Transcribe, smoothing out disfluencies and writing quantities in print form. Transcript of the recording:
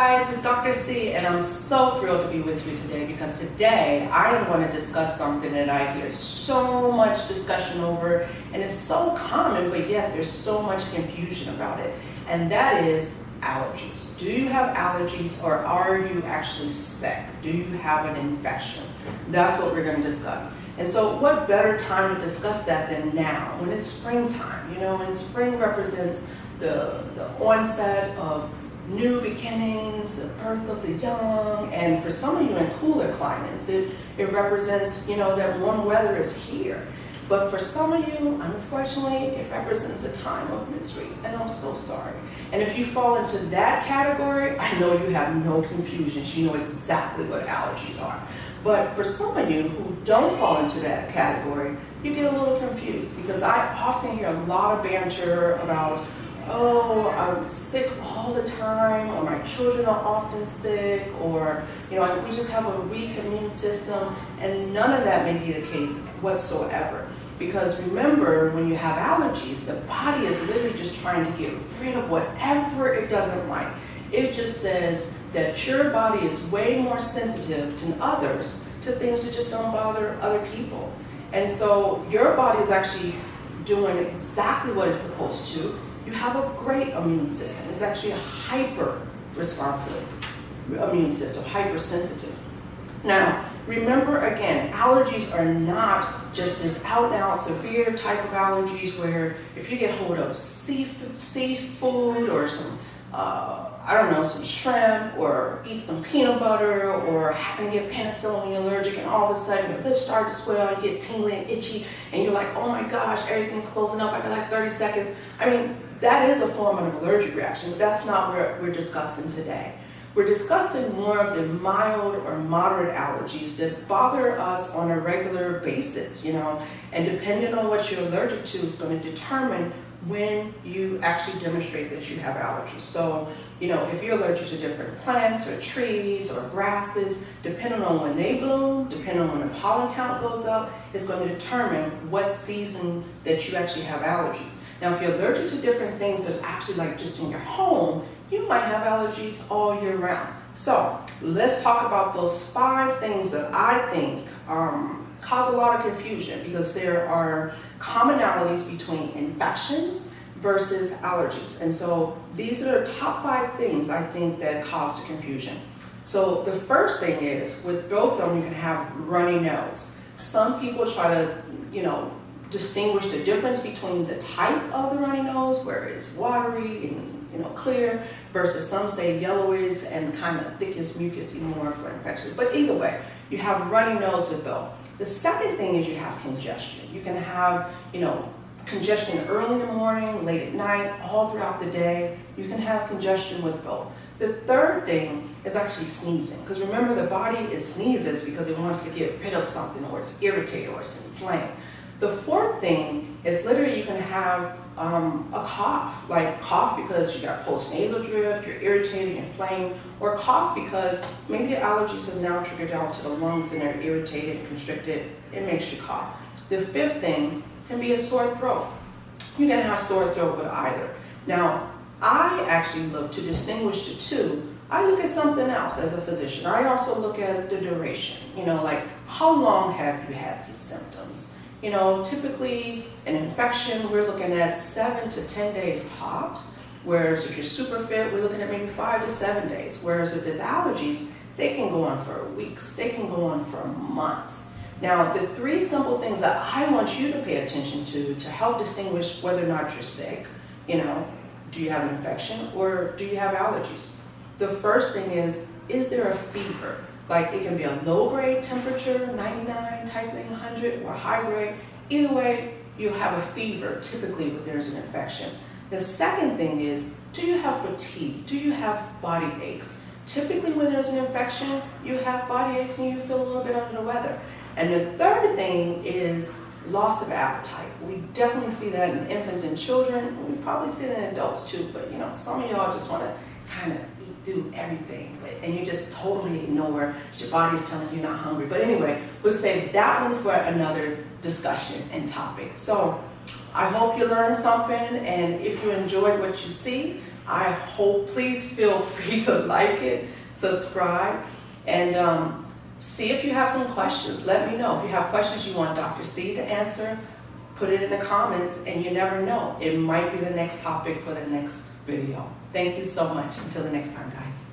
guys, it's Dr. C, and I'm so thrilled to be with you today because today I am going to discuss something that I hear so much discussion over, and it's so common, but yet there's so much confusion about it, and that is allergies. Do you have allergies, or are you actually sick? Do you have an infection? That's what we're going to discuss. And so what better time to discuss that than now, when it's springtime? You know, when spring represents the onset of new beginnings, the birth of the young, and for some of you in cooler climates, it represents, you know, that warm weather is here. But for some of you, unfortunately, it represents a time of misery, and I'm so sorry. And if you fall into that category, I know you have no confusions. You know exactly what allergies are. But for some of you who don't fall into that category, you get a little confused because I often hear a lot of banter about, oh, I'm sick all the time, or my children are often sick, or, you know, we just have a weak immune system, and none of that may be the case whatsoever. Because remember, when you have allergies, the body is literally just trying to get rid of whatever it doesn't like. It just says that your body is way more sensitive than others to things that just don't bother other people. And so your body is actually doing exactly what it's supposed to. You have a great immune system. It's actually a hyper-responsive immune system, hypersensitive. Now, remember again, allergies are not just this out-and-out severe type of allergies where if you get hold of seafood or some, I don't know, some shrimp, or eat some peanut butter, or happen to get penicillin when you're allergic, and all of a sudden your lips start to swell, you get tingly and itchy, and you're like, oh my gosh, everything's closing up, I got like 30 seconds. I mean, that is a form of an allergic reaction, but that's not what we're discussing today. We're discussing more of the mild or moderate allergies that bother us on a regular basis, you know, and depending on what you're allergic to is going to determine when you actually demonstrate that you have allergies. So, you know, if you're allergic to different plants or trees or grasses, depending on when they bloom, depending on when the pollen count goes up, it's going to determine what season that you actually have allergies. Now, if you're allergic to different things that's actually like just in your home, you might have allergies all year round. So let's talk about those 5 things that I think cause a lot of confusion, because there are commonalities between infections versus allergies. And so these are the top 5 things I think that cause the confusion. So the first thing is, with both of them, you can have runny nose. Some people try to, you know, distinguish the difference between the type of the runny nose, where it's watery and, you know, clear, versus some say yellowish and kind of thickest, mucusy, more for infection. But either way, you have runny nose with both. The second thing is you have congestion. You can have, you know, congestion early in the morning, late at night, all throughout the day. You can have congestion with both. The third thing is actually sneezing, because remember, the body, it sneezes because it wants to get rid of something, or it's irritated, or it's inflamed. The fourth thing is literally you can have a cough, like cough because you got postnasal drip, you're irritated, inflamed, or cough because maybe the allergies has now triggered out to the lungs and they're irritated and constricted. It makes you cough. The fifth thing can be a sore throat. You can have sore throat with either. Now, I actually look to distinguish the two. I look at something else as a physician. I also look at the duration. You know, like, how long have you had these symptoms? You know, typically an infection, we're looking at 7 to 10 days tops, whereas if you're super fit, we're looking at maybe 5 to 7 days. Whereas if it's allergies, they can go on for weeks, they can go on for months. Now, the 3 simple things that I want you to pay attention to help distinguish whether or not you're sick, you know, do you have an infection or do you have allergies? The first thing is there a fever? Like, it can be a low-grade temperature, 99 type thing, 100, or high-grade. Either way, you have a fever, typically, when there's an infection. The second thing is, do you have fatigue? Do you have body aches? Typically, when there's an infection, you have body aches and you feel a little bit under the weather. And the third thing is loss of appetite. We definitely see that in infants and children, and we probably see it in adults too, but, you know, some of y'all just want to kind of do everything, and you just totally ignore your body is telling you you're not hungry. But anyway, we'll save that one for another discussion and topic. So I hope you learned something, and if you enjoyed what you see, I hope, please feel free to like it, subscribe, and see if you have some questions. Let me know. If you have questions you want Dr. C to answer, put it in the comments, and you never know. It might be the next topic for the next video. Thank you so much. Until the next time, guys.